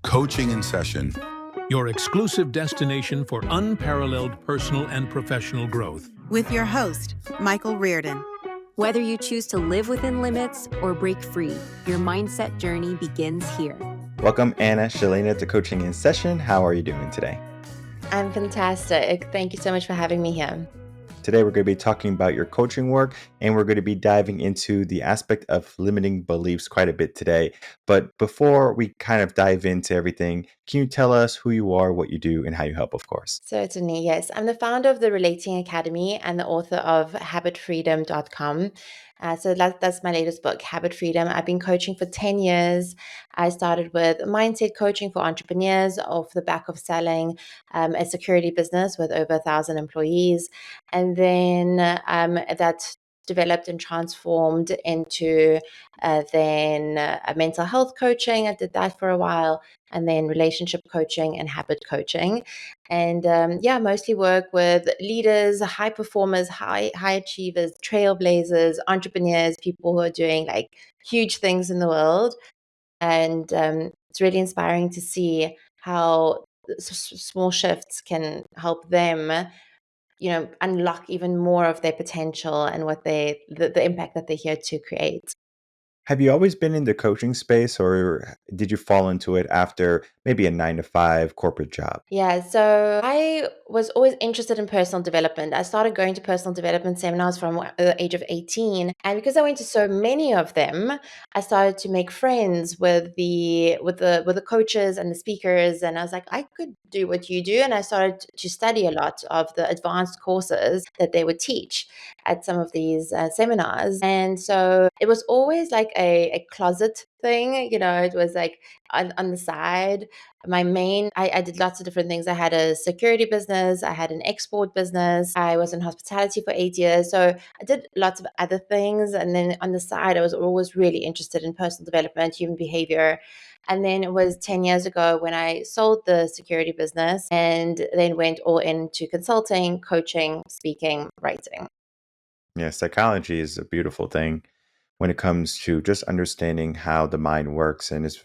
Coaching in Session. Your exclusive destination for unparalleled personal and professional growth. With your host, Michael Rearden. Whether you choose to live within limits or break free, your mindset journey begins here. Welcome, Anna Shilina, to Coaching in Session. How are you doing today? I'm fantastic. Thank you so much for having me here. Today, we're going to be talking about your coaching work, and we're going to be diving into the aspect of limiting beliefs quite a bit today. But before we kind of dive into everything, can you tell us who you are, what you do, and how you help, of course? Certainly, yes. I'm the founder of the Relating Academy and the author of habitfreedom.com. So that's my latest book, Habit Freedom. I've been coaching for 10 years. I started with mindset coaching for entrepreneurs off the back of selling a security business with over 1,000 employees. And then that developed and transformed into then a mental health coaching. I did that for a while. And then relationship coaching and habit coaching. And mostly work with leaders, high performers, high achievers, trailblazers, entrepreneurs, people who are doing like huge things in the world. And it's really inspiring to see how small shifts can help them, unlock even more of their potential and what the impact that they're here to create. Have you always been in the coaching space, or did you fall into it after maybe a 9-to-5 corporate job? Yeah, so I was always interested in personal development. I started going to personal development seminars from the age of 18, and because I went to so many of them, I started to make friends with the coaches and the speakers, and I was like, I could do what you do, and I started to study a lot of the advanced courses that they would teach at some of these seminars. And so it was always like a closet thing, it was like on the side. I did lots of different things. I had a security business, I had an export business, I was in hospitality for 8 years. So I did lots of other things. And then on the side, I was always really interested in personal development, human behavior. And then it was 10 years ago when I sold the security business and then went all into consulting, coaching, speaking, writing. Yeah, psychology is a beautiful thing when it comes to just understanding how the mind works. And it's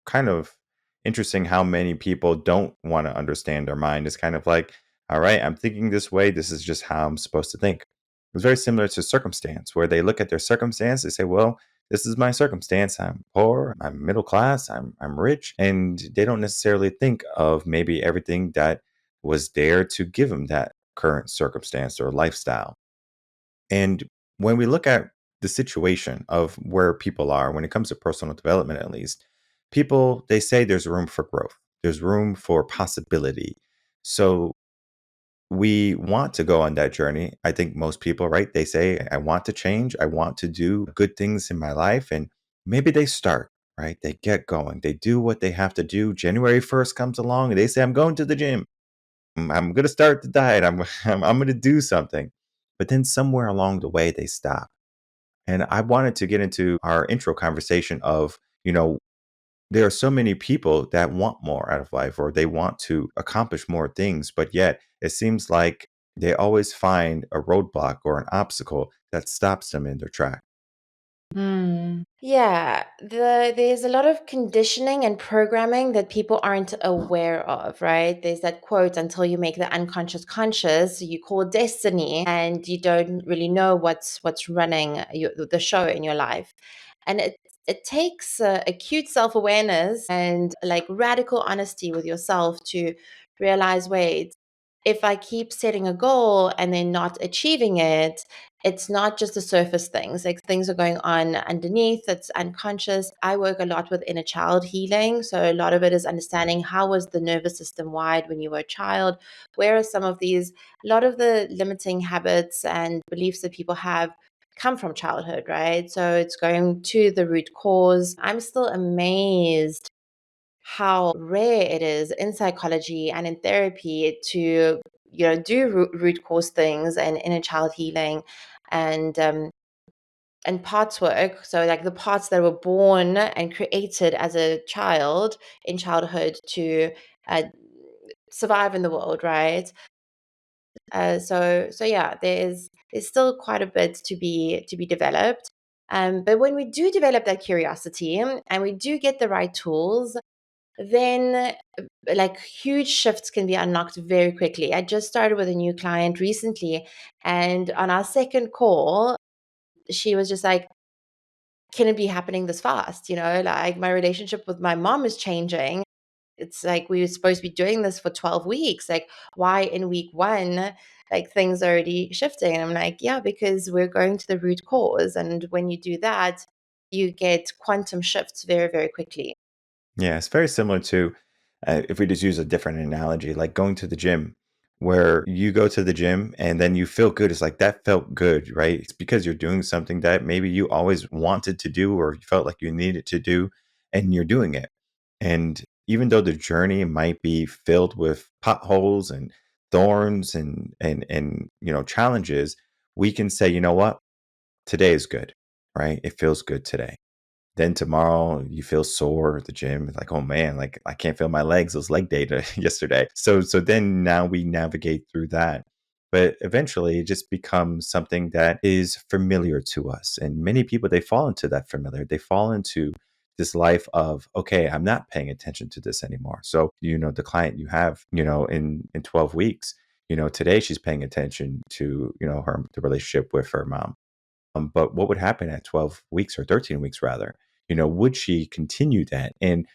kind of interesting how many people don't want to understand their mind. It's kind of like, all right, I'm thinking this way. This is just how I'm supposed to think. It's very similar to circumstance, where they look at their circumstance. They say, well, this is my circumstance. I'm poor, I'm middle class, I'm rich. And they don't necessarily think of maybe everything that was there to give them that current circumstance or lifestyle. And when we look at the situation of where people are, when it comes to personal development, at least, people, they say there's room for growth, there's room for possibility. So we want to go on that journey. I think most people, right? They say, I want to change, I want to do good things in my life. And maybe they start, right? They get going, they do what they have to do. January 1st comes along and they say, I'm going to the gym. I'm going to start the diet. I'm going to do something. But then somewhere along the way, they stop. And I wanted to get into our intro conversation of, there are so many people that want more out of life, or they want to accomplish more things, but yet it seems like they always find a roadblock or an obstacle that stops them in their track. Yeah, there's a lot of conditioning and programming that people aren't aware of, right? There's that quote, until you make the unconscious conscious, you call it destiny, and you don't really know what's running the show in your life. And it takes acute self-awareness and like radical honesty with yourself to realize, wait, if I keep setting a goal and then not achieving it, it's not just the surface things. Like things are going on underneath, it's unconscious. I work a lot with inner child healing. So a lot of it is understanding how was the nervous system wired when you were a child? Where are some of these, a lot of the limiting habits and beliefs that people have come from childhood, right? So it's going to the root cause. I'm still amazed how rare it is in psychology and in therapy to do root cause things and inner child healing and parts work. So like the parts that were born and created as a child in childhood to uh, survive in the world, right? So yeah, there's still quite a bit to be developed. But when we do develop that curiosity and we do get the right tools, then like huge shifts can be unlocked very quickly. I just started with a new client recently, and on our second call, she was just like, can it be happening this fast? Like my relationship with my mom is changing. It's like we were supposed to be doing this for 12 weeks. Like, why in week one, like things are already shifting? And I'm like, yeah, because we're going to the root cause. And when you do that, you get quantum shifts very, very quickly. Yeah, it's very similar to if we just use a different analogy, like going to the gym, where you go to the gym and then you feel good. It's like that felt good, right? It's because you're doing something that maybe you always wanted to do or you felt like you needed to do, and you're doing it. And even though the journey might be filled with potholes and thorns and challenges, we can say, you know what, today is good, right? It feels good today. Then tomorrow you feel sore at the gym. It's like, oh man, like I can't feel my legs. Those leg day yesterday. So then now we navigate through that. But eventually it just becomes something that is familiar to us. And many people they fall into that familiar. They fall into this life of, okay, I'm not paying attention to this anymore. So, the client you have, in 12 weeks, today she's paying attention to, the relationship with her mom. But what would happen at 12 weeks or 13 weeks rather? Would she continue that? And,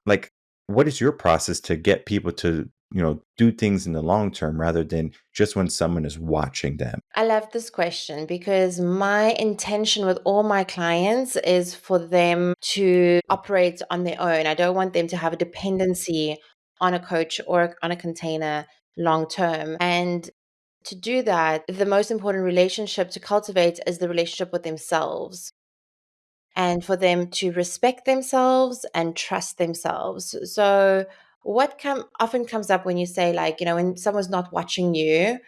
like, what is your process to get people to, do things in the long term rather than just when someone is watching them? I love this question because my intention with all my clients is for them to operate on their own. I don't want them to have a dependency on a coach or on a container long term. And to do that, the most important relationship to cultivate is the relationship with themselves, and for them to respect themselves and trust themselves. So, what often comes up when you say, like, when someone's not watching you,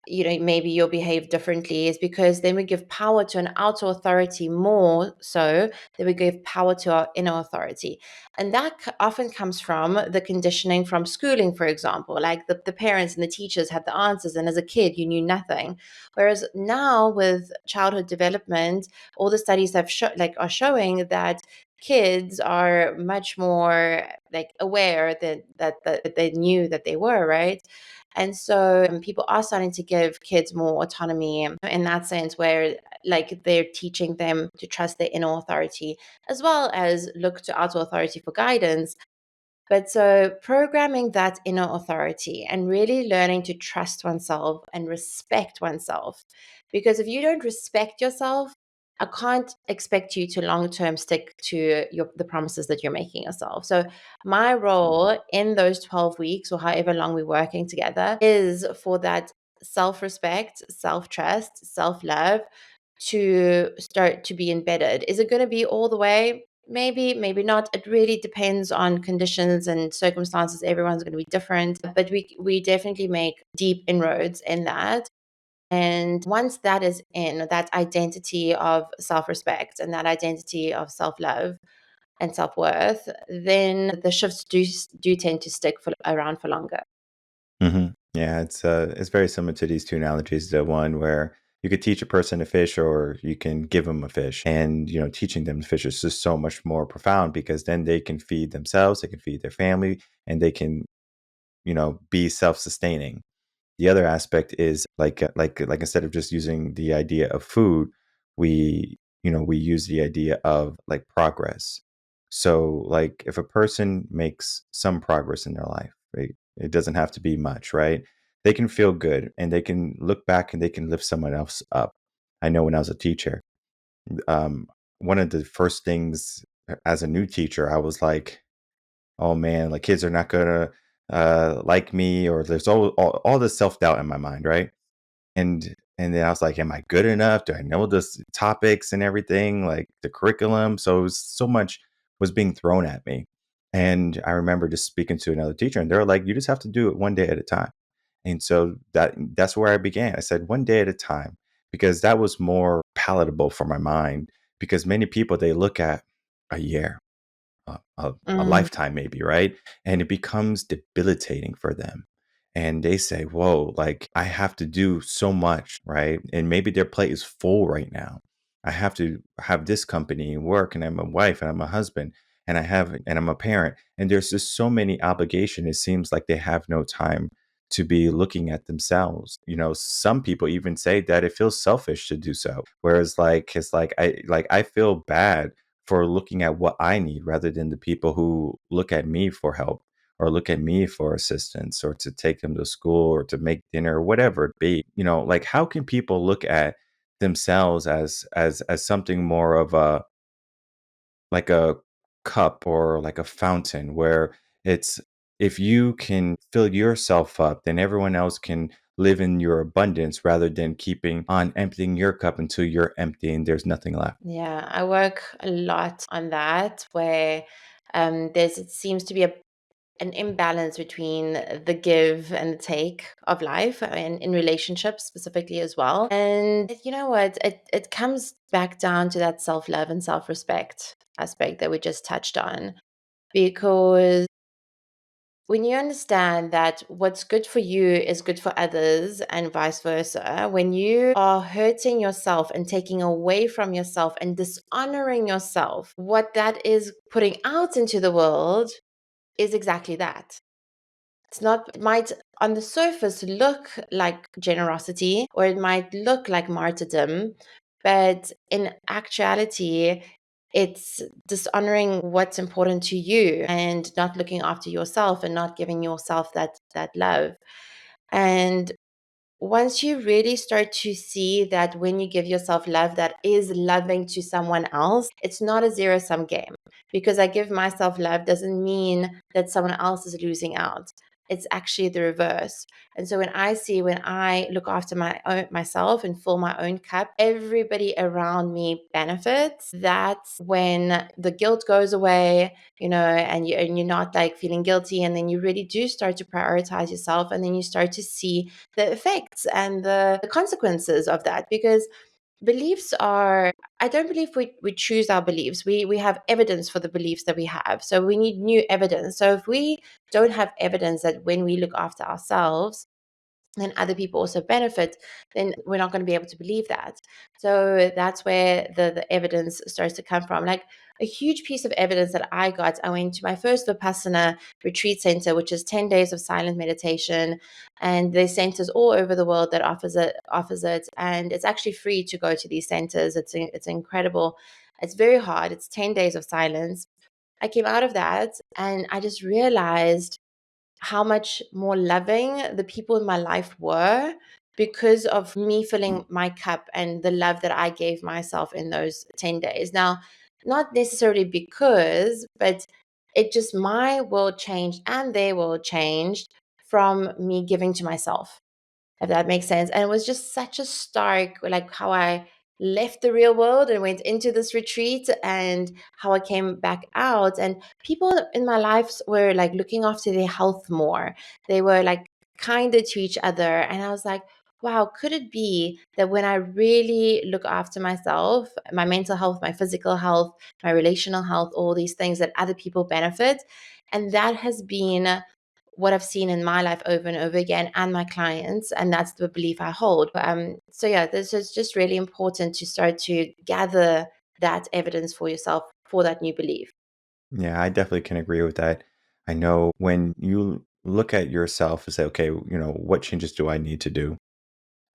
maybe you'll behave differently, is because then we give power to an outer authority more so than we give power to our inner authority. And that often comes from the conditioning from schooling, for example, like the parents and the teachers had the answers. And as a kid, you knew nothing. Whereas now with childhood development, all the studies are showing that kids are much more like aware that they knew that they were right. And so people are starting to give kids more autonomy in that sense, where like they're teaching them to trust their inner authority as well as look to outer authority for guidance. But so programming that inner authority and really learning to trust oneself and respect oneself. Because if you don't respect yourself, I can't expect you to long term stick to the promises that you're making yourself. So my role in those 12 weeks or however long we're working together is for that self-respect, self-trust, self-love to start to be embedded. Is it going to be all the way? Maybe, maybe not. It really depends on conditions and circumstances. Everyone's going to be different, but we definitely make deep inroads in that. And once that is in, that identity of self-respect and that identity of self-love and self-worth, then the shifts do tend to stick around for longer. Yeah, it's very similar to these two analogies. The one where you could teach a person to fish, or you can give them a fish, and teaching them to fish is just so much more profound because then they can feed themselves, they can feed their family, and they can be self-sustaining. The other aspect is like instead of just using the idea of food, we use the idea of like progress. So like if a person makes some progress in their life, right, it doesn't have to be much, right? They can feel good and they can look back and they can lift someone else up. I know when I was a teacher, um, one of the first things as a new teacher, I was like, oh man, like kids are not gonna like me, or there's all this self-doubt in my mind, right? And then I was like, am I good enough? Do I know this topics and everything, like the curriculum? So it was so much was being thrown at me. And I remember just speaking to another teacher, and they're like, you just have to do it one day at a time. And so that's where I began. I said one day at a time, because that was more palatable for my mind, because many people they look at a year, a Mm. lifetime maybe, right? And it becomes debilitating for them. And they say, whoa, like I have to do so much, right? And maybe their plate is full right now. I have to have this company and work, and I'm a wife and I'm a husband. and I'm a parent, and there's just so many obligation. It seems like they have no time to be looking at themselves. Some people even say that it feels selfish to do so. Whereas like it's like I feel bad for looking at what I need rather than the people who look at me for help or look at me for assistance or to take them to school or to make dinner or whatever it be. Like how can people look at themselves as something more of a like a cup or like a fountain where it's if you can fill yourself up, then everyone else can live in your abundance rather than keeping on emptying your cup until you're empty and there's nothing left. Yeah, I work a lot on that where it seems to be an imbalance between the give and the take of life and in relationships specifically as well. And you know what? It comes back down to that self love and self respect aspect that we just touched on. Because when you understand that what's good for you is good for others and vice versa, when you are hurting yourself and taking away from yourself and dishonoring yourself, what that is putting out into the world is exactly that. It's not, it might on the surface look like generosity or it might look like martyrdom, but in actuality, it's dishonoring what's important to you and not looking after yourself and not giving yourself that love. And once you really start to see that when you give yourself love that is loving to someone else, it's not a zero sum game. Because I give myself love doesn't mean that someone else is losing out. It's actually the reverse. And so when I look after myself and fill my own cup, everybody around me benefits. That's when the guilt goes away, and you're not like feeling guilty, and then you really do start to prioritize yourself, and then you start to see the effects and the consequences of that. Because beliefs are, I don't believe we choose our beliefs. We have evidence for the beliefs that we have, so we need new evidence. So if we don't have evidence that when we look after ourselves then other people also benefit, then we're not going to be able to believe that. So that's where the evidence starts to come from. Like a huge piece of evidence that I went to my first Vipassana retreat center, which is 10 days of silent meditation. And there's centers all over the world that offers it. And it's actually free to go to these centers. It's incredible. It's very hard. It's 10 days of silence. I came out of that and I just realized how much more loving the people in my life were because of me filling my cup and the love that I gave myself in those 10 days. Now, not necessarily because, but it just my world changed and their world changed from me giving to myself, if that makes sense. And it was just such a stark, like how I left the real world and went into this retreat and how I came back out. And people in my life were like looking after their health more. They were like kinder to each other. And I was like, wow, could it be that when I really look after myself, my mental health, my physical health, my relational health, all these things, that other people benefit? And that has been what I've seen in my life over and over again and my clients. And that's the belief I hold. So yeah, this is just really important to start to gather that evidence for yourself for that new belief. Yeah, I definitely can agree with that. I know when you look at yourself and say, okay, what changes do I need to do?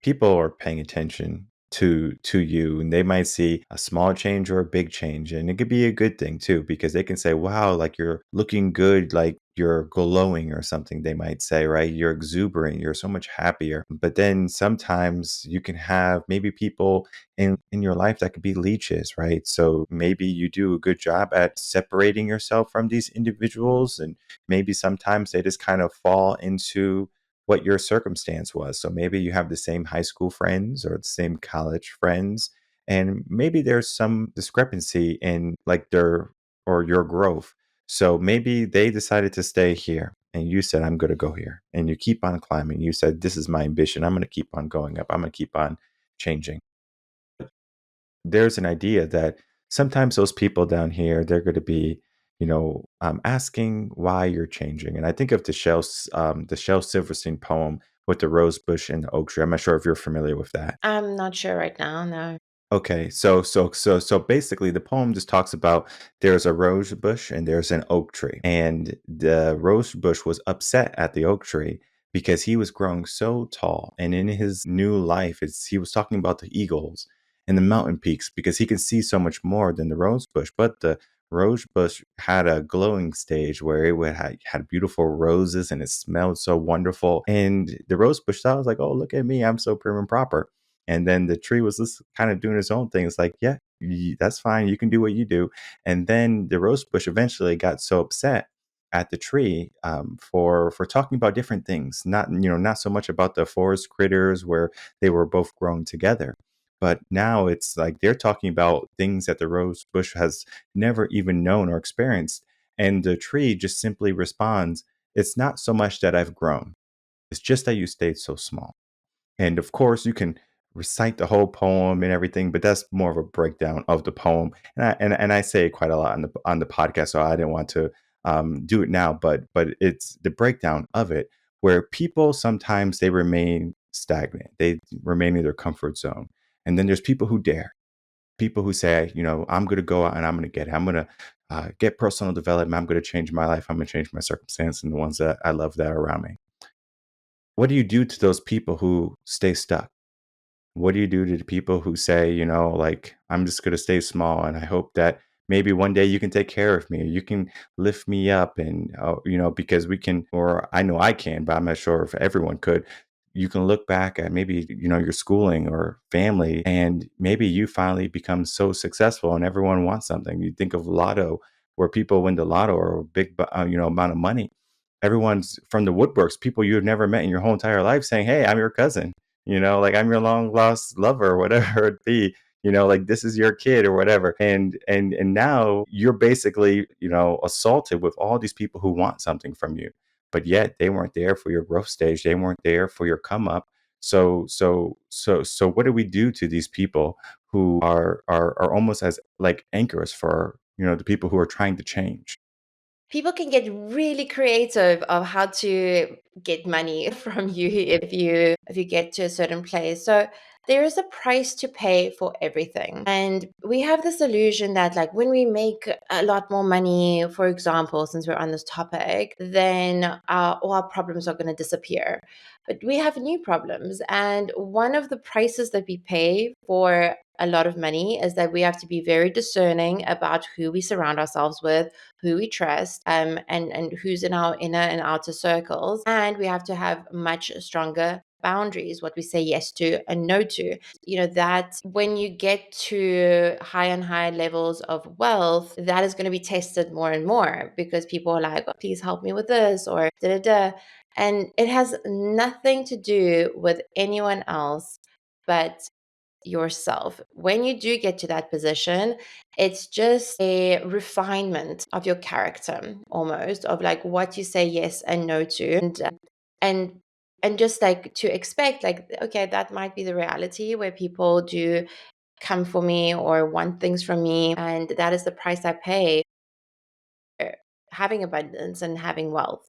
People are paying attention to you, and they might see a small change or a big change, and it could be a good thing too, because they can say, wow, like you're looking good, like you're glowing or something. They might say, right, you're exuberant, you're so much happier. But then sometimes you can have maybe people in your life that could be leeches, right? So maybe you do a good job at separating yourself from these individuals, and maybe sometimes they just kind of fall into what your circumstance was. So maybe you have the same high school friends or the same college friends, and maybe there's some discrepancy in like their or your growth. So maybe they decided to stay here and you said, I'm going to go here. And you keep on climbing. You said, this is my ambition. I'm going to keep on going up. I'm going to keep on changing. There's an idea that sometimes those people down here, they're going to be, asking why you're changing. And I think of the Shel Silverstein poem with the rose bush and the oak tree. I'm not sure if you're familiar with that. I'm not sure right now. No. Okay, so basically the poem just talks about there's a rose bush and there's an oak tree. And the rose bush was upset at the oak tree because he was growing so tall. And in his new life, he was talking about the eagles and the mountain peaks because he could see so much more than the rose bush. But the rose bush had a glowing stage where had beautiful roses and it smelled so wonderful. And the rose bush thought, was like, oh, look at me, I'm so prim and proper. And then the tree was just kind of doing its own thing. It's like, yeah, that's fine. You can do what you do. And then the rose bush eventually got so upset at the tree for talking about different things, not so much about the forest critters where they were both growing together. But now it's like they're talking about things that the rose bush has never even known or experienced. And the tree just simply responds, it's not so much that I've grown. It's just that you stayed so small. And of course, you can recite the whole poem and everything, but that's more of a breakdown of the poem. And I say it quite a lot on the podcast, so I didn't want to do it now. But it's the breakdown of it, where people sometimes they remain stagnant, they remain in their comfort zone, and then there's people who dare, people who say, I'm going to go out and I'm going to get it. I'm going to get personal development. I'm going to change my life. I'm going to change my circumstance and the ones that I love that are around me. What do you do to those people who stay stuck? What do you do to the people who say, like, I'm just going to stay small and I hope that maybe one day you can take care of me, you can lift me up and, because we can, or I know I can, but I'm not sure if everyone could. You can look back at maybe, your schooling or family, and maybe you finally become so successful and everyone wants something. You think of lotto, where people win the lotto or a big, amount of money. Everyone's from the woodworks, people you have never met in your whole entire life saying, hey, I'm your cousin, like I'm your long lost lover or whatever it be, like this is your kid or whatever. And now you're basically, assaulted with all these people who want something from you, but yet they weren't there for your growth stage. They weren't there for your come up. So what do we do to these people who are almost as like anchors for, the people who are trying to change? People can get really creative of how to get money from you if you get to a certain place. So there is a price to pay for everything. And we have this illusion that like when we make a lot more money, for example, since we're on this topic, then all our problems are going to disappear. But we have new problems. And one of the prices that we pay for a lot of money is that we have to be very discerning about who we surround ourselves with, who we trust, and who's in our inner and outer circles. And we have to have much stronger boundaries, what we say yes to and no to. That when you get to high and high levels of wealth, that is going to be tested more and more because people are like, oh, please help me with this or da da da. And it has nothing to do with anyone else but yourself. When you do get to that position, it's just a refinement of your character, almost of like what you say yes and no to, and and just like to expect like, okay, that might be the reality where people do come for me or want things from me, and that is the price I pay for having abundance and having wealth.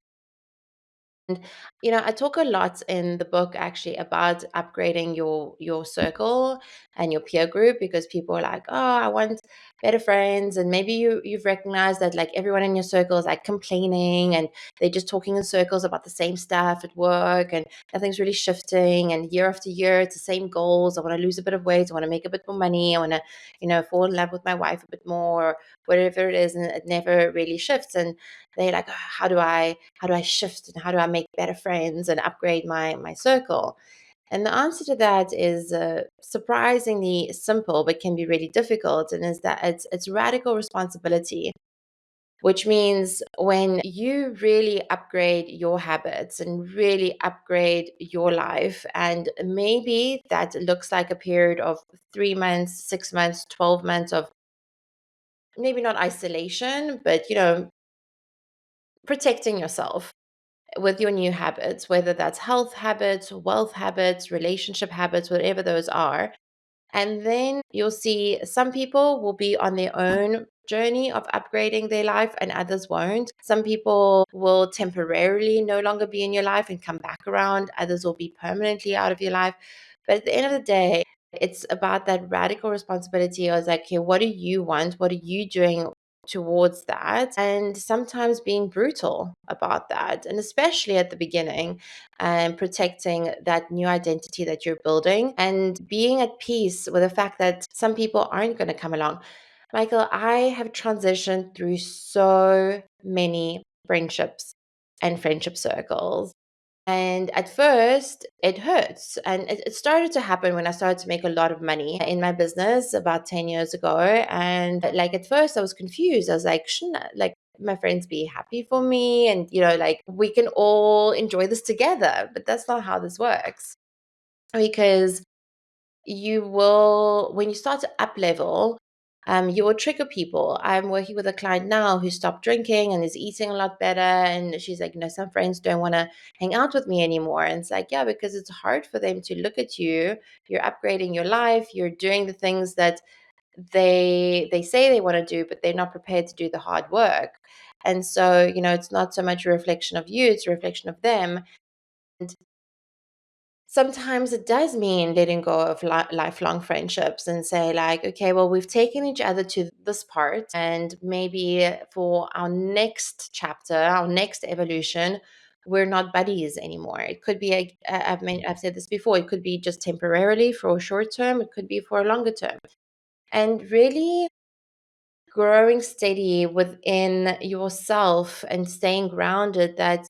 And I talk a lot in the book actually about upgrading your circle and your peer group because people are like, oh, I want better friends, and maybe you've recognized that like everyone in your circle is like complaining and they're just talking in circles about the same stuff at work, and nothing's really shifting. And year after year, it's the same goals. I want to lose a bit of weight. I want to make a bit more money. I want to, fall in love with my wife a bit more, or whatever it is, and it never really shifts. And they're like, "Oh, how do I shift and how do I make better friends and upgrade my circle?" And the answer to that is surprisingly simple, but can be really difficult. And is that it's radical responsibility, which means when you really upgrade your habits and really upgrade your life, and maybe that looks like a period of 3 months, 6 months, 12 months of maybe not isolation, but protecting yourself with your new habits, whether that's health habits, wealth habits, relationship habits, whatever those are. And then you'll see some people will be on their own journey of upgrading their life and others won't. Some people will temporarily no longer be in your life and come back around. Others will be permanently out of your life. But at the end of the day, It's about that radical responsibility. I was like, okay, what do you want? What are you doing towards that? And sometimes being brutal about that. And especially at the beginning, and protecting that new identity that you're building and being at peace with the fact that some people aren't going to come along. Michael, I have transitioned through so many friendships and friendship circles. And at first, it hurts. And it started to happen when I started to make a lot of money in my business about 10 years ago. And like at first, I was confused. I was like, shouldn't like my friends be happy for me? And, like we can all enjoy this together. But that's not how this works. Because when you start to up level, you will trigger people. I'm working with a client now who stopped drinking and is eating a lot better. And she's like, some friends don't want to hang out with me anymore. And it's like, yeah, because it's hard for them to look at you. You're upgrading your life. You're doing the things that they say they want to do, but they're not prepared to do the hard work. And so, it's not so much a reflection of you, it's a reflection of them. And sometimes it does mean letting go of lifelong friendships and say like, okay, well, we've taken each other to this part, and maybe for our next chapter, our next evolution, we're not buddies anymore. It could be I've said this before, it could be just temporarily for a short term, it could be for a longer term. And really growing steady within yourself and staying grounded, that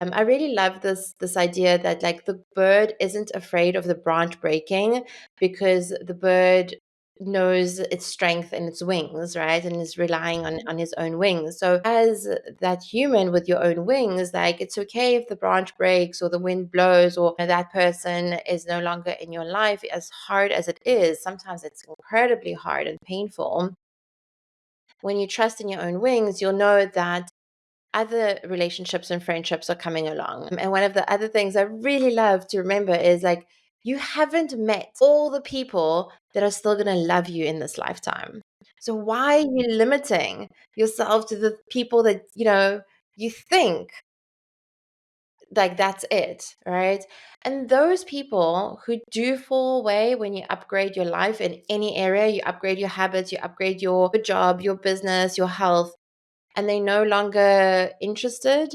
I really love this idea that like the bird isn't afraid of the branch breaking, because the bird knows its strength in its wings, right? And is relying on his own wings. So as that human with your own wings, like it's okay if the branch breaks or the wind blows or that person is no longer in your life. As hard as it is, sometimes it's incredibly hard and painful. When you trust in your own wings, you'll know that other relationships and friendships are coming along. And one of the other things I really love to remember is like, you haven't met all the people that are still going to love you in this lifetime. So why are you limiting yourself to the people that, you think like that's it, right? And those people who do fall away when you upgrade your life in any area, you upgrade your habits, you upgrade your job, your business, your health, and they're no longer interested,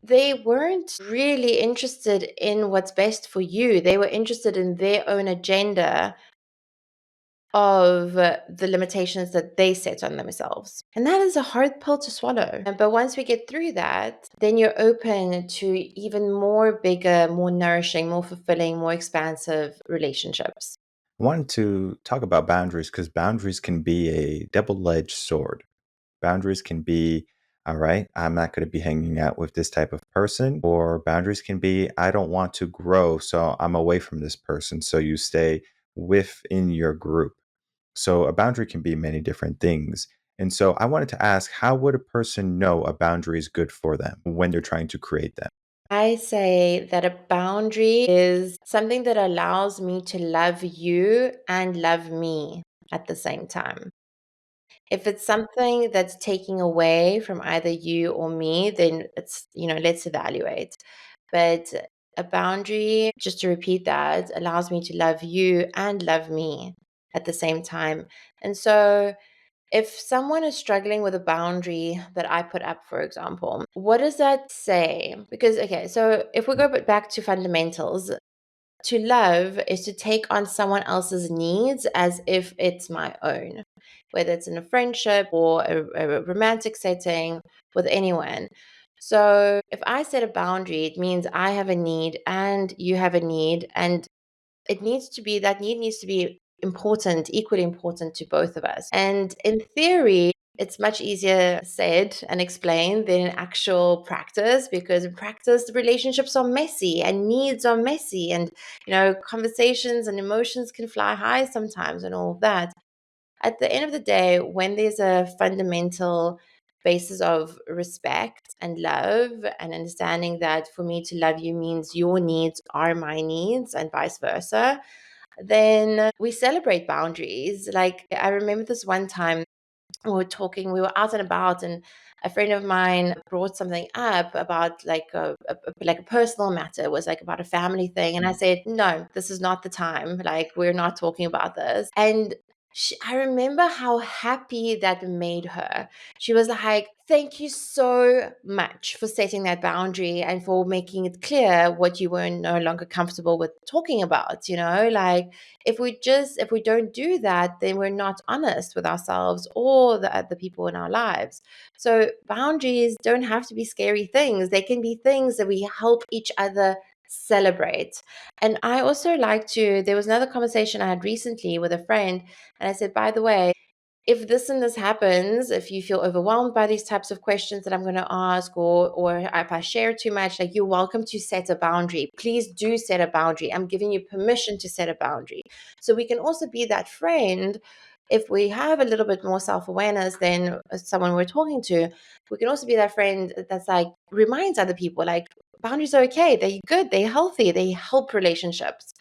they weren't really interested in what's best for you. They were interested in their own agenda of the limitations that they set on themselves. And that is a hard pill to swallow. But once we get through that, then you're open to even more bigger, more nourishing, more fulfilling, more expansive relationships. I wanted to talk about boundaries because boundaries can be a double-edged sword. Boundaries can be, all right, I'm not going to be hanging out with this type of person, or boundaries can be, I don't want to grow, so I'm away from this person. So you stay within your group. So a boundary can be many different things. And so I wanted to ask, how would a person know a boundary is good for them when they're trying to create them? I say that a boundary is something that allows me to love you and love me at the same time. If it's something that's taking away from either you or me, then let's evaluate. But a boundary, just to repeat that, allows me to love you and love me at the same time. And so if someone is struggling with a boundary that I put up, for example, what does that say? Because, okay, so if we go back to fundamentals, to love is to take on someone else's needs as if it's my own, whether it's in a friendship or a romantic setting with anyone. So if I set a boundary, it means I have a need and you have a need, and that need needs to be important, equally important to both of us. And in theory, it's much easier said and explained than in actual practice, because in practice, the relationships are messy and needs are messy, and conversations and emotions can fly high sometimes and all of that. At the end of the day, when there's a fundamental basis of respect and love and understanding that for me to love you means your needs are my needs and vice versa, then we celebrate boundaries. Like I remember this one time we were out and about, and a friend of mine brought something up about like a personal matter. It was like about a family thing, and I said, no, this is not the time. Like, we're not talking about this. And I remember how happy that made her. She was like, thank you so much for setting that boundary and for making it clear what you were no longer comfortable with talking about. Like, if we don't do that, then we're not honest with ourselves or the other people in our lives. So boundaries don't have to be scary things. They can be things that we help each other celebrate. And I also there was another conversation I had recently with a friend, and I said, by the way, if this and this happens, if you feel overwhelmed by these types of questions that I'm going to ask, or if I share too much, like, you're welcome to set a boundary. Please do set a boundary. I'm giving you permission to set a boundary. So we can also be that friend. If we have a little bit more self-awareness than someone we're talking to, we can also be that friend that's like, reminds other people, like, boundaries are okay. They're good. They're healthy. They help relationships,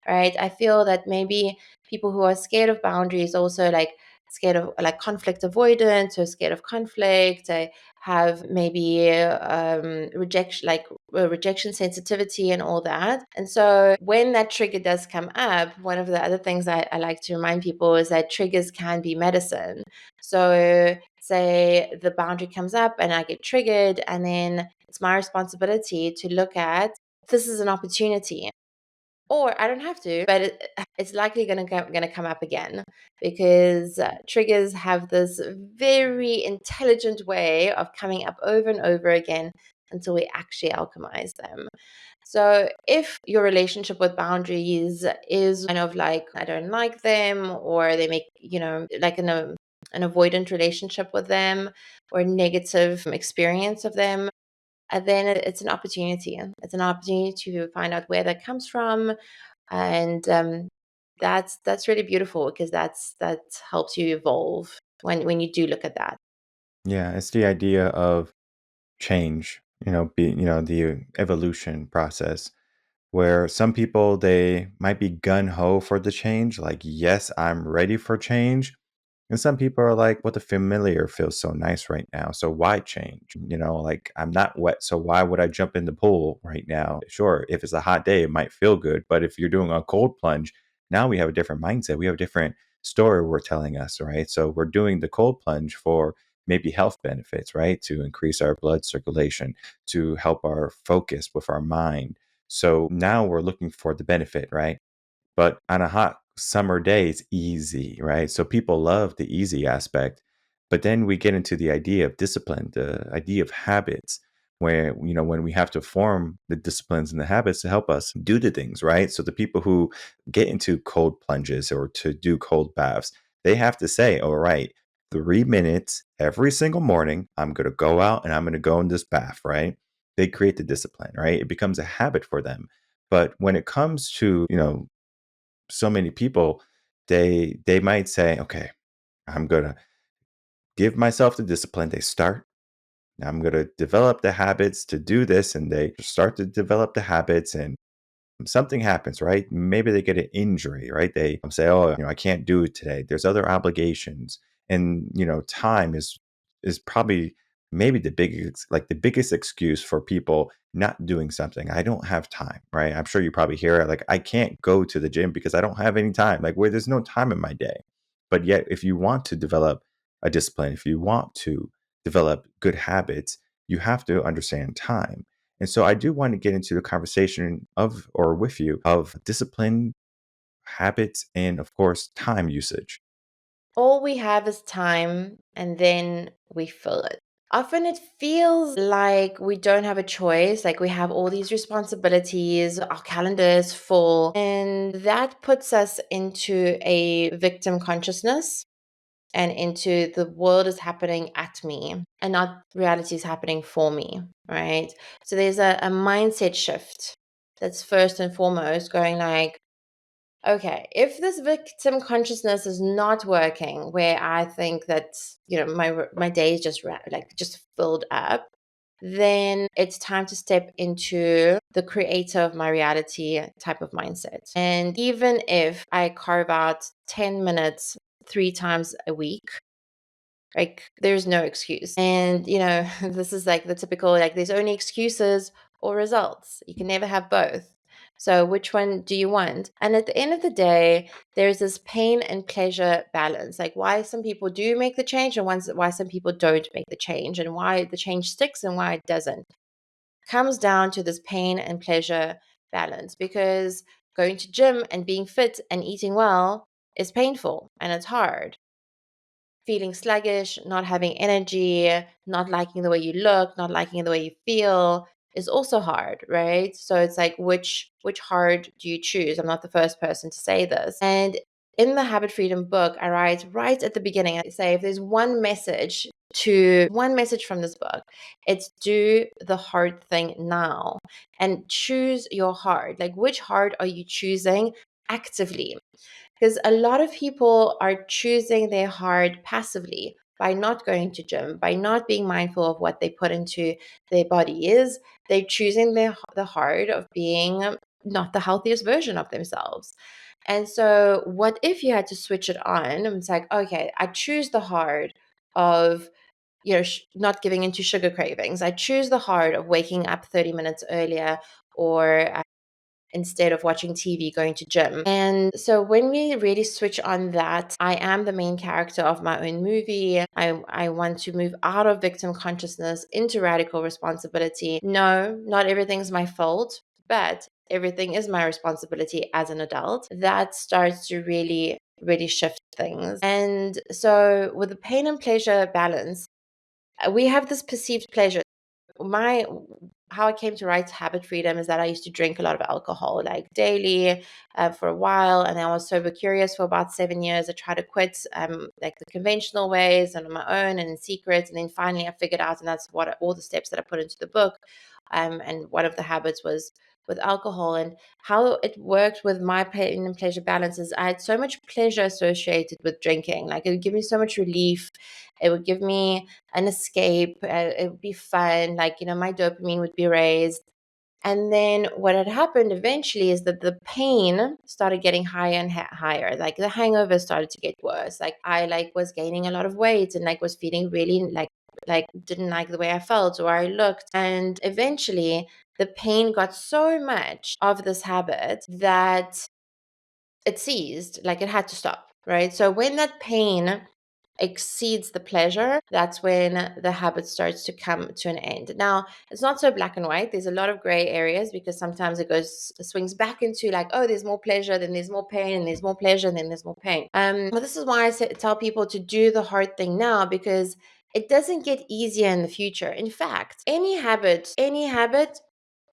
right? I feel that maybe people who are scared of boundaries also like scared of like conflict avoidance, or scared of conflict. I have maybe rejection sensitivity and all that. And so when that trigger does come up, one of the other things I like to remind people is that triggers can be medicine. So say the boundary comes up and I get triggered, and then it's my responsibility to look at, this is an opportunity. Or I don't have to, but it's likely going to come up again, because triggers have this very intelligent way of coming up over and over again until we actually alchemize them. So if your relationship with boundaries is kind of like, I don't like them, or they make, like an avoidant relationship with them, or a negative experience of them, then it's an opportunity. It's an opportunity to find out where that comes from, and that's really beautiful, because that helps you evolve when you do look at that. Yeah, it's the idea of change, the evolution process, where some people, they might be gun ho for the change, like, yes, I'm ready for change. And some people are like, well, the familiar feels so nice right now. So why change? Like, I'm not wet. So why would I jump in the pool right now? Sure, if it's a hot day, it might feel good. But if you're doing a cold plunge, now we have a different mindset. We have a different story we're telling us, right? So we're doing the cold plunge for maybe health benefits, right? To increase our blood circulation, to help our focus with our mind. So now we're looking for the benefit, right? But on a hot summer day, it's easy, right? So people love the easy aspect. But then we get into the idea of discipline, the idea of habits, where, when we have to form the disciplines and the habits to help us do the things, right? So the people who get into cold plunges or to do cold baths, they have to say, all right, 3 minutes every single morning, I'm going to go out and I'm going to go in this bath, right? They create the discipline, right? It becomes a habit for them. But when it comes to, so many people, they might say, okay, I'm gonna give myself the discipline. They start, I'm gonna develop the habits to do this, and they start to develop the habits, and something happens, right? Maybe they get an injury, right? They say, oh, I can't do it today. There's other obligations. And, time is probably maybe the biggest excuse for people not doing something. I don't have time, right? I'm sure you probably hear it, like, I can't go to the gym because I don't have any time. Like, where there's no time in my day. But yet, if you want to develop a discipline, if you want to develop good habits, you have to understand time. And so I do want to get into the conversation of, or with you, of discipline, habits, and of course, time usage. All we have is time, and then we fill it. Often it feels like we don't have a choice, like we have all these responsibilities, our calendar is full, and that puts us into a victim consciousness, and into the world is happening at me and not reality is happening for me, right? So there's a mindset shift that's first and foremost going like, okay, if this victim consciousness is not working, where I think that, my day is just filled up, then it's time to step into the creator of my reality type of mindset. And even if I carve out 10 minutes 3 times a week, Like, there's no excuse. And, this is like the typical, like, there's only excuses or results. You can never have both. So which one do you want? And at the end of the day, there's this pain and pleasure balance, like why some people do make the change and why some people don't make the change, and why the change sticks and why it doesn't. Comes down to this pain and pleasure balance, because going to gym and being fit and eating well is painful and it's hard. Feeling sluggish, not having energy, not liking the way you look, not liking the way you feel is also hard, right? So it's like, which hard do you choose? I'm not the first person to say this. And in the Habit Freedom book, I write right at the beginning, I say, if there's one message from this book, it's do the hard thing now and choose your hard. Like, which hard are you choosing actively? Because a lot of people are choosing their hard passively by not going to gym, by not being mindful of what they put into their body is. They're choosing the hard of being not the healthiest version of themselves. And so what if you had to switch it on? It's like, okay, I choose the hard of not giving into sugar cravings. I choose the hard of waking up 30 minutes earlier, or instead of watching TV, going to gym. And so when we really switch on that, I am the main character of my own movie. I want to move out of victim consciousness into radical responsibility. No, not everything's my fault, but everything is my responsibility as an adult. That starts to really, really shift things. And so with the pain and pleasure balance, we have this perceived pleasure. How I came to write Habit Freedom is that I used to drink a lot of alcohol, like daily, for a while, and I was sober curious for about 7 years. I tried to quit, like the conventional ways and on my own and in secret, and then finally I figured out, and that's what all the steps that I put into the book. And one of the habits was with alcohol, and how it worked with my pain and pleasure balance is I had so much pleasure associated with drinking. Like, it would give me so much relief. It would give me an escape. It would be fun. Like, my dopamine would be raised. And then what had happened eventually is that the pain started getting higher and higher. Like, the hangover started to get worse. Like, I was gaining a lot of weight and was feeling really didn't like the way I felt or I looked. And eventually the pain got so much of this habit that it ceased. Like, it had to stop, right? So when that pain exceeds the pleasure, that's when the habit starts to come to an end. Now, it's not so black and white. There's a lot of gray areas, because sometimes it swings back into like, oh, there's more pleasure, then there's more pain, and there's more pleasure, and then there's more pain. But this is why I tell people to do the hard thing now, because it doesn't get easier in the future. In fact, any habit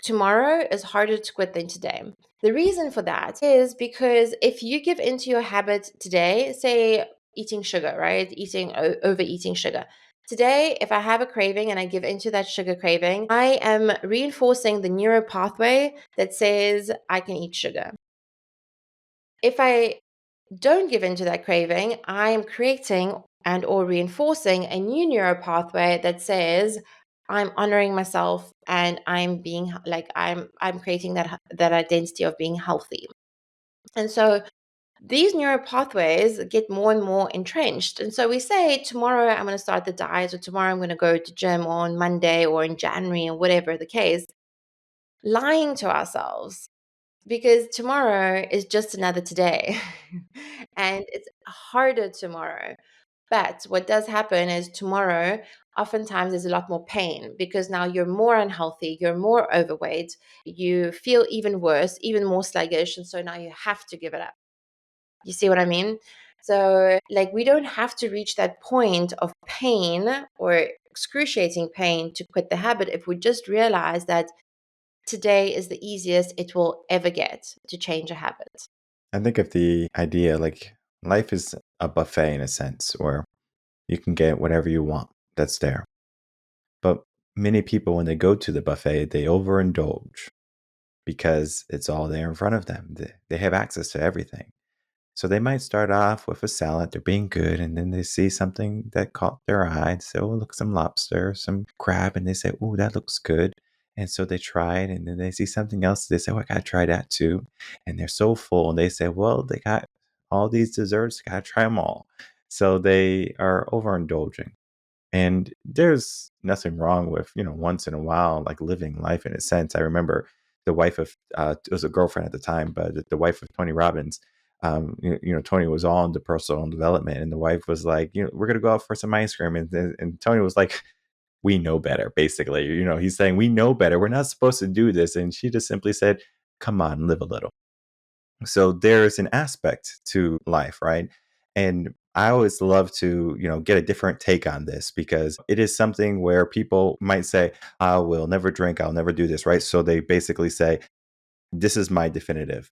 tomorrow is harder to quit than today. The reason for that is because if you give into your habit today, say eating sugar, right? Overeating sugar. Today, if I have a craving and I give into that sugar craving, I am reinforcing the neural pathway that says I can eat sugar. If I don't give into that craving, I am creating and or reinforcing a new neural pathway that says I'm honoring myself and I'm being like I'm creating that identity of being healthy. And so these neural pathways get more and more entrenched. And so we say, tomorrow I'm going to start the diet, or tomorrow I'm going to go to gym, or on Monday or in January, or whatever the case, lying to ourselves, because tomorrow is just another today and it's harder tomorrow. But what does happen is tomorrow, oftentimes there's a lot more pain, because now you're more unhealthy, you're more overweight, you feel even worse, even more sluggish. And so now you have to give it up. You see what I mean? So, like, we don't have to reach that point of pain or excruciating pain to quit the habit, if we just realize that today is the easiest it will ever get to change a habit. I think of the idea like life is a buffet in a sense, where you can get whatever you want that's there. But many people, when they go to the buffet, they overindulge because it's all there in front of them. They have access to everything. So they might start off with a salad, they're being good, and then they see something that caught their eye. So, oh, look, some lobster, some crab, and they say, oh, that looks good. And so they try it, and then they see something else. They say, oh, I got to try that too. And they're so full, and they say, well, they got all these desserts, got to try them all. So they are overindulging. And there's nothing wrong with, once in a while, like living life in a sense. I remember the wife of, it was a girlfriend at the time, but the wife of Tony Robbins, Tony was all into personal development. And the wife was like, we're going to go out for some ice cream. And Tony was like, we know better, basically. He's saying, we know better. We're not supposed to do this. And she just simply said, come on, live a little. So there's an aspect to life, right? And I always love to, get a different take on this because it is something where people might say, I will never drink, I'll never do this, right? So they basically say, this is my definitive.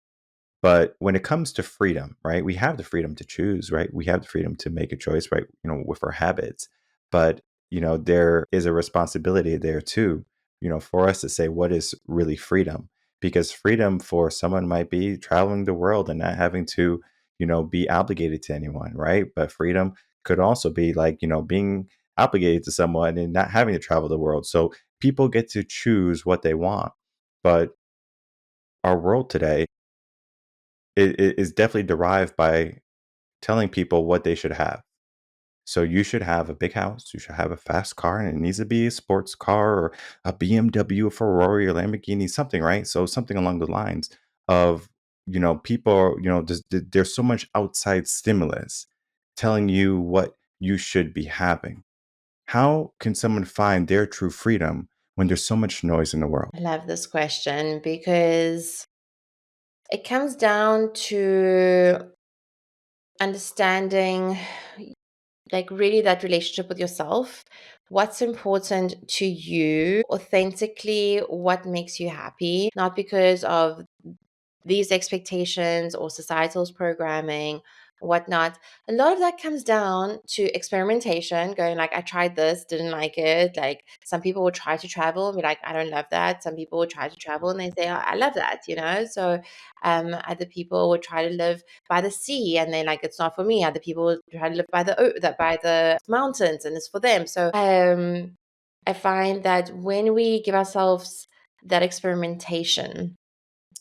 But when it comes to freedom, right, we have the freedom to choose, right? We have the freedom to make a choice, right? With our habits. But, there is a responsibility there too, for us to say what is really freedom. Because freedom for someone might be traveling the world and not having to, be obligated to anyone, right? But freedom could also be like, being obligated to someone and not having to travel the world. So people get to choose what they want. But our world today it is definitely derived by telling people what they should have. So you should have a big house, you should have a fast car, and it needs to be a sports car or a BMW, a Ferrari, or Lamborghini, something, right? So something along the lines of, people, there's so much outside stimulus telling you what you should be having. How can someone find their true freedom when there's so much noise in the world? I love this question because it comes down to understanding, like, really that relationship with yourself. What's important to you authentically, what makes you happy, not because of these expectations or societal's programming, whatnot. A lot of that comes down to experimentation, going like, I tried this, didn't like it. Like some people will try to travel and be like, I don't love that. Some people will try to travel and they say, oh, I love that. So other people will try to live by the sea and they're like, it's not for me. Other people will try to live by the mountains and it's for them. So I find that when we give ourselves that experimentation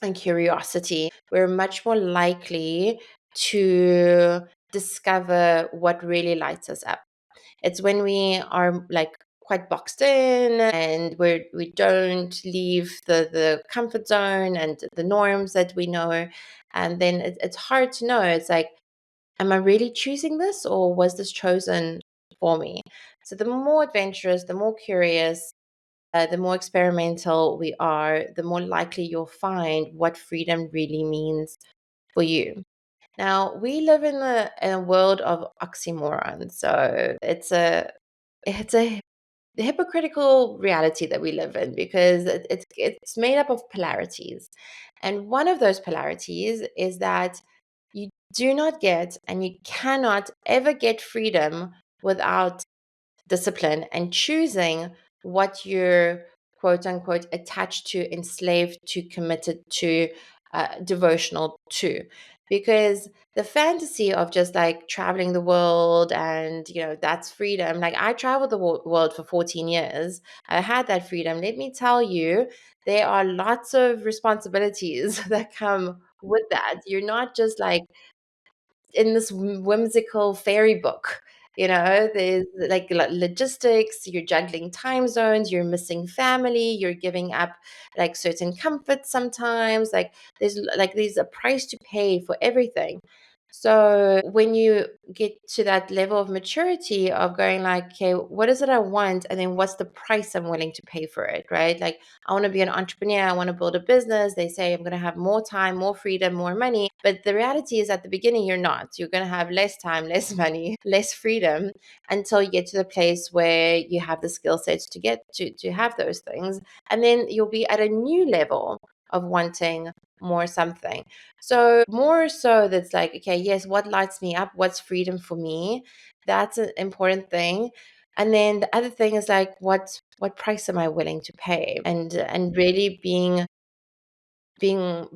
and curiosity, we're much more likely to discover what really lights us up. It's when we are like quite boxed in and we don't leave the comfort zone and the norms that we know. And then it's hard to know. It's like, am I really choosing this or was this chosen for me? So the more adventurous, the more curious, the more experimental we are, the more likely you'll find what freedom really means for you. Now, we live in a world of oxymorons, so it's a hypocritical reality that we live in because it's made up of polarities, and one of those polarities is that you do not get and you cannot ever get freedom without discipline and choosing what you're quote unquote attached to, enslaved to, committed to, devotional to. Because the fantasy of just like traveling the world and, that's freedom. Like I traveled the world for 14 years. I had that freedom. Let me tell you, there are lots of responsibilities that come with that. You're not just like in this whimsical fairy book. There's like logistics, you're juggling time zones, you're missing family, you're giving up like certain comforts sometimes. Like there's a price to pay for everything. So when you get to that level of maturity of going like, okay, what is it I want? And then what's the price I'm willing to pay for it, right? Like I want to be an entrepreneur. I want to build a business. They say I'm going to have more time, more freedom, more money. But the reality is at the beginning, you're not. You're going to have less time, less money, less freedom until you get to the place where you have the skill sets to get to have those things. And then you'll be at a new level of wanting more something. So more so that's like, okay, yes, what lights me up? What's freedom for me? That's an important thing. And then the other thing is like, what price am I willing to pay? And really being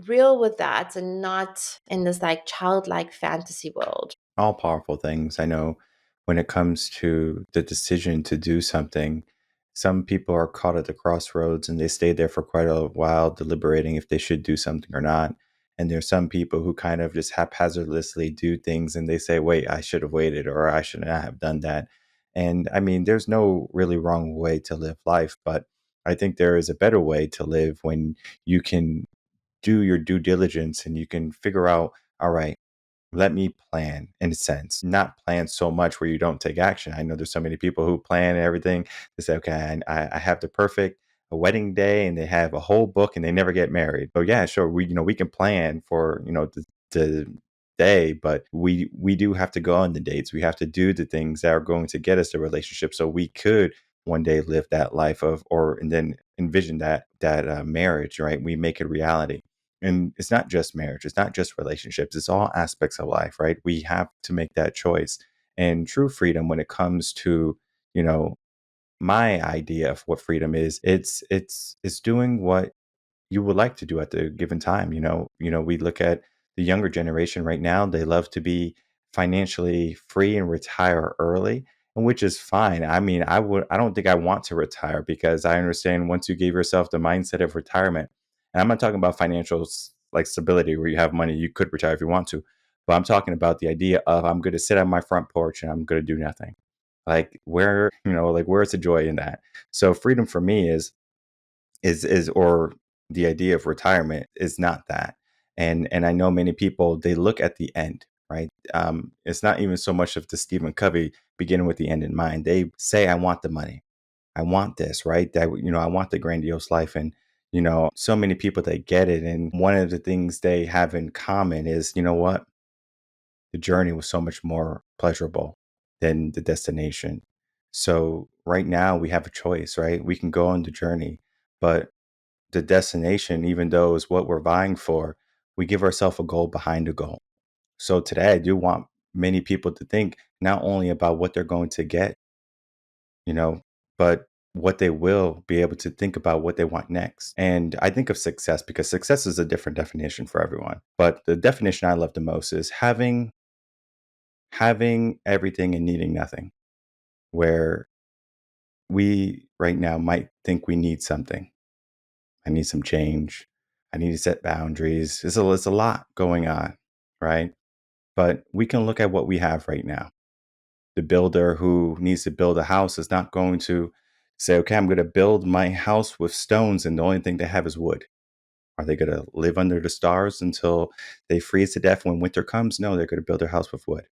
real with that and not in this like childlike fantasy world. All powerful things. I know when it comes to the decision to do something, some people are caught at the crossroads and they stay there for quite a while deliberating if they should do something or not. And there's some people who kind of just haphazardly do things and they say, wait, I should have waited or I should not have done that. And I mean, there's no really wrong way to live life, but I think there is a better way to live when you can do your due diligence and you can figure out, all right, let me plan in a sense, not plan so much where you don't take action. I know there's so many people who plan everything. They say, okay, I have the perfect wedding day, and they have a whole book and they never get married. So yeah, sure. We can plan for, the day, but we do have to go on the dates. We have to do the things that are going to get us the relationship. So we could one day live that life of, or, and then envision that marriage, right? We make it reality. And it's not just marriage, it's not just relationships, it's all aspects of life, right? We have to make that choice. And true freedom, when it comes to, you know, my idea of what freedom is, it's doing what you would like to do at the given time. We look at the younger generation right now, they love to be financially free and retire early, and which is fine. I mean, I don't think I want to retire, because I understand once you give yourself the mindset of retirement, and I'm not talking about financial like stability where you have money, you could retire if you want to, but I'm talking about the idea of, I'm going to sit on my front porch and I'm going to do nothing. Like, where's the joy in that? So freedom for me is or the idea of retirement is not that. And I know many people, they look at the end, right? It's not even so much of the Stephen Covey beginning with the end in mind. They say, I want the money, I want this, right? That, I want the grandiose life. And so many people, they get it, and one of the things they have in common is, what, the journey was so much more pleasurable than the destination. So right now we have a choice, right? We can go on the journey, but the destination, even though is what we're vying for, we give ourselves a goal behind a goal. So today, I do want many people to think not only about what they're going to get, you know, but what they will be able to think about what they want next. And I think of success, because success is a different definition for everyone. But the definition I love the most is having everything and needing nothing, where we right now might think we need something. I need some change. I need to set boundaries. It's a lot going on, right? But we can look at what we have right now. The builder who needs to build a house is not going to say, okay, I'm going to build my house with stones, and the only thing they have is wood. Are they going to live under the stars until they freeze to death when winter comes? No, they're going to build their house with wood.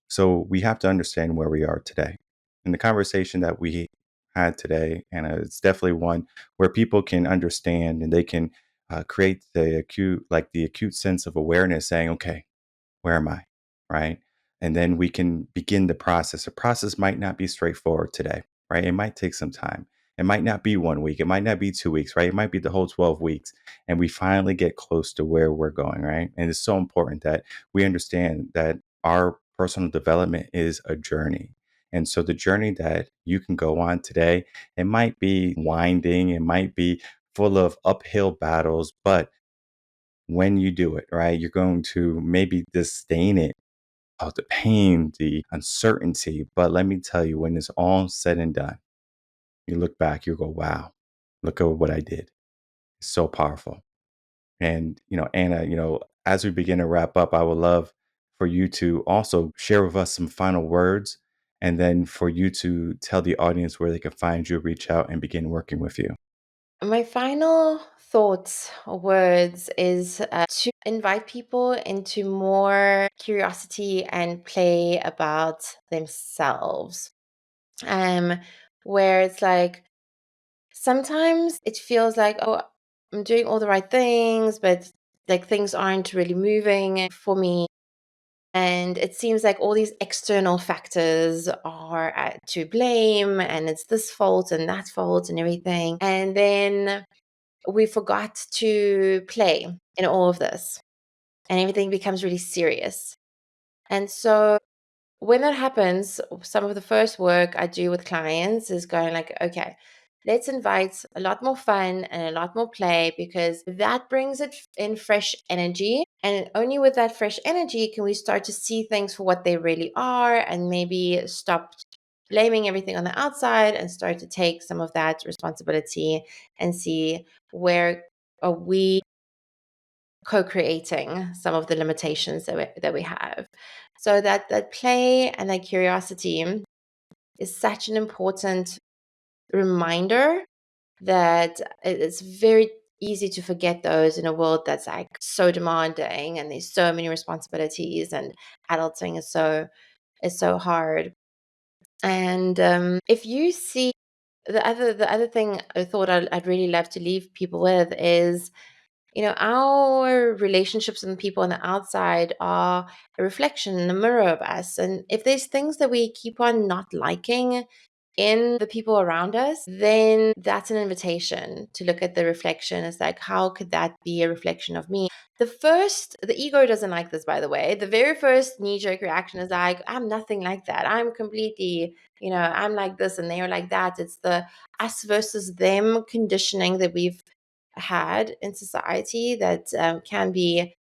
So we have to understand where we are today. And the conversation that we had today, and it's definitely one where people can understand, and they can create the acute sense of awareness, saying, okay, where am I? Right. And then we can begin the process. The process might not be straightforward today, right? It might take some time. It might not be 1 week. It might not be 2 weeks, right? It might be the whole 12 weeks. And we finally get close to where we're going, right? And it's so important that we understand that our personal development is a journey. And so the journey that you can go on today, it might be winding, it might be full of uphill battles, but when you do it, right, you're going to maybe disdain it, the pain, the uncertainty. But let me tell you, when it's all said and done, you look back, you go, wow, look at what I did. It's so powerful. And, Anna, as we begin to wrap up, I would love for you to also share with us some final words, and then for you to tell the audience where they can find you, reach out, and begin working with you. My final thoughts or words is to invite people into more curiosity and play about themselves. Um, where it's like, sometimes it feels like, oh, I'm doing all the right things, but like things aren't really moving for me. And it seems like all these external factors are to blame, and it's this fault and that fault and everything. And then we forgot to play in all of this, and everything becomes really serious. And so when that happens, some of the first work I do with clients is going like, okay, let's invite a lot more fun and a lot more play, because that brings it in fresh energy. And only with that fresh energy can we start to see things for what they really are, and maybe stop blaming everything on the outside and start to take some of that responsibility and see where are we co-creating some of the limitations that we have. So that play and that curiosity is such an important reminder that it's very easy to forget those in a world that's like so demanding and there's so many responsibilities and adulting is so hard. And if you see the other thing I thought I'd really love to leave people with is, our relationships and people on the outside are a reflection in the mirror of us. And if there's things that we keep on not liking in the people around us, then that's an invitation to look at the reflection. It's like, how could that be a reflection of me? The ego doesn't like this, by the way. The very first knee-jerk reaction is like, I'm nothing like that. I'm completely, I'm like this and they're like that. It's the us versus them conditioning that we've had in society that can be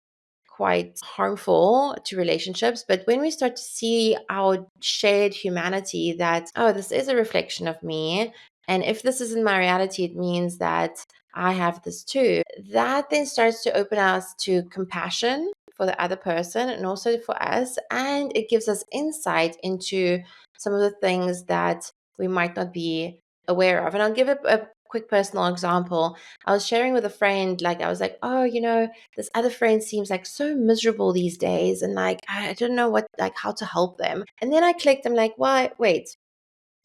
quite harmful to relationships. But when we start to see our shared humanity, that, oh, this is a reflection of me. And if this isn't my reality, it means that I have this too. That then starts to open us to compassion for the other person and also for us. And it gives us insight into some of the things that we might not be aware of. And I'll give a quick personal example. I was sharing with a friend, like, I was like, oh, this other friend seems like so miserable these days, and like I don't know how to help them. And then I clicked, I'm like, well, wait,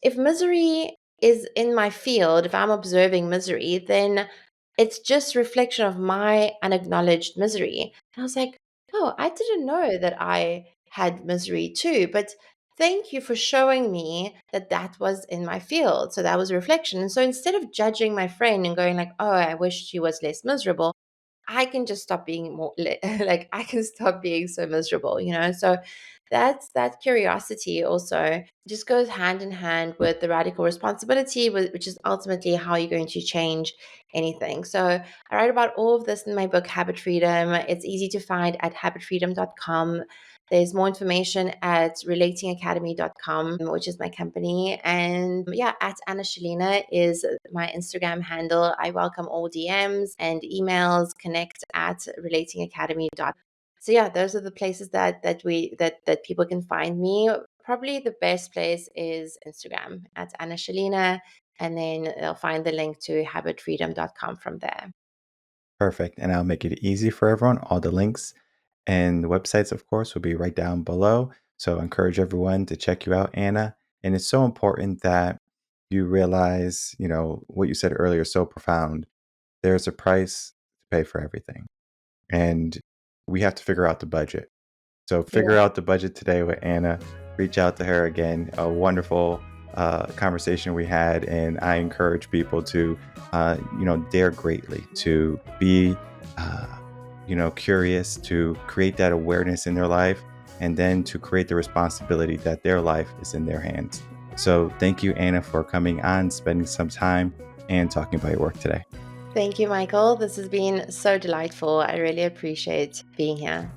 if misery is in my field, if I'm observing misery, then it's just reflection of my unacknowledged misery. And I was like, oh, I didn't know that I had misery too, but thank you for showing me that that was in my field. So that was a reflection. And so instead of judging my friend and going like, oh, I wish she was less miserable, I can just stop being more like I can stop being so miserable. So that curiosity also just goes hand in hand with the radical responsibility, which is ultimately how you're going to change anything. So I write about all of this in my book, Habit Freedom. It's easy to find at habitfreedom.com. There's more information at relatingacademy.com, which is my company. And yeah, at Anna Shilina is my Instagram handle. I welcome all DMs and emails. Connect at relatingacademy.com. So yeah, those are the places that people can find me. Probably the best place is Instagram at Anna Shilina, and then they'll find the link to habitfreedom.com from there. Perfect. And I'll make it easy for everyone. All the links and the websites, of course, will be right down below. So I encourage everyone to check you out, Anna. And it's so important that you realize, what you said earlier is so profound. There's a price to pay for everything. And we have to figure out the budget. So figure out the budget today with Anna. Reach out to her again. A wonderful conversation we had, and I encourage people to, dare greatly, to be, curious, to create that awareness in their life, and then to create the responsibility that their life is in their hands. So thank you, Anna, for coming on, spending some time, and talking about your work today. Thank you, Michael. This has been so delightful. I really appreciate being here.